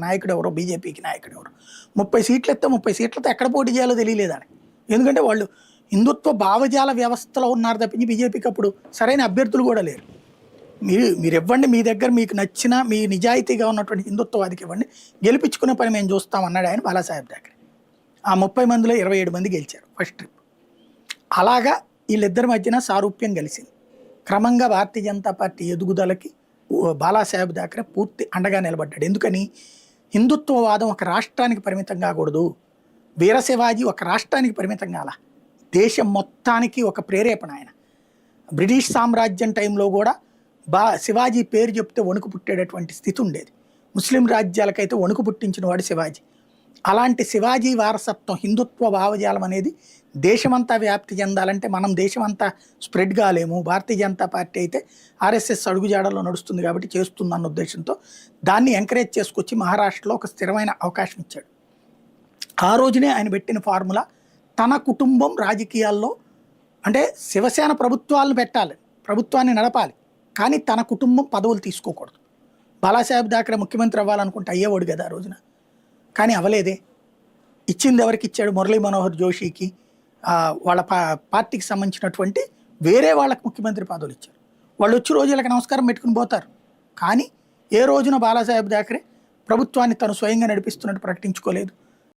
నాయకుడు ఎవరో, బీజేపీకి నాయకుడు ఎవరు, 30 సీట్లు ఎత్తే 30 సీట్లతో ఎక్కడ పోటీ చేయాలో తెలియలేదని. ఎందుకంటే వాళ్ళు హిందుత్వ భావజాల వ్యవస్థలో ఉన్నారు తప్పించి బీజేపీకి అప్పుడు సరైన అభ్యర్థులు కూడా లేరు. మీరు ఇవ్వండి, మీ దగ్గర మీకు నచ్చిన మీ నిజాయితీగా ఉన్నటువంటి హిందుత్వవాదికి ఇవ్వండి, గెలిపించుకునే పని మేము చూస్తామన్నాడు ఆయన బాలాసాహెబ్ థాకరే. ఆ 30 మందిలో 27 మంది గెలిచారు ఫస్ట్ ట్రిప్. అలాగా వీళ్ళిద్దరి మధ్యన సారూప్యం కలిసింది. క్రమంగా భారతీయ జనతా పార్టీ ఎదుగుదలకి బాలాసాహెబ్ థాకరే పూర్తి అండగా నిలబడ్డాడు. ఎందుకని? హిందుత్వవాదం ఒక రాష్ట్రానికి పరిమితం కాకూడదు, వీర శివాజీ ఒక రాష్ట్రానికి పరిమితం కాల, దేశం మొత్తానికి ఒక ప్రేరేపణ ఆయన. బ్రిటిష్ సామ్రాజ్యం టైంలో కూడా శివాజీ పేరు చెప్తే వణుకు పుట్టేటటువంటి స్థితి ఉండేది. ముస్లిం రాజ్యాలకైతే వణుకు పుట్టించిన వాడు శివాజీ. అలాంటి శివాజీ వారసత్వం, హిందుత్వ భావజాలం అనేది దేశమంతా వ్యాప్తి చెందాలంటే మనం దేశమంతా స్ప్రెడ్ కాలేము. భారతీయ జనతా పార్టీ అయితే ఆర్ఎస్ఎస్ అడుగుజాడల్లో నడుస్తుంది కాబట్టి చేస్తుందన్న ఉద్దేశంతో దాన్ని ఎంకరేజ్ చేసుకొచ్చి మహారాష్ట్రలో ఒక స్థిరమైన అవకాశం ఇచ్చాడు. ఆ రోజునే ఆయన పెట్టిన ఫార్ములా, తన కుటుంబం రాజకీయాల్లో అంటే శివసేన ప్రభుత్వాలను పెట్టాలి, ప్రభుత్వాన్ని నడపాలి, కానీ తన కుటుంబం పదవులు తీసుకోకూడదు. బాలాసాహెబ్ థాకరే ముఖ్యమంత్రి అవ్వాలనుకుంటే అయ్యేవాడు కదా ఆ రోజున, కానీ అవ్వలేదే. ఇచ్చింది ఎవరికి ఇచ్చాడు? మురళీ మనోహర్ జోషికి, వాళ్ళ పార్టీకి సంబంధించినటువంటి వేరే వాళ్ళకి ముఖ్యమంత్రి పదవులు ఇచ్చారు. వాళ్ళు వచ్చి రోజులకు నమస్కారం పెట్టుకుని పోతారు. కానీ ఏ రోజున బాలాసాహెబ్ థాకరే ప్రభుత్వాన్ని తను స్వయంగా నడిపిస్తున్నట్టు ప్రకటించుకోలేదు.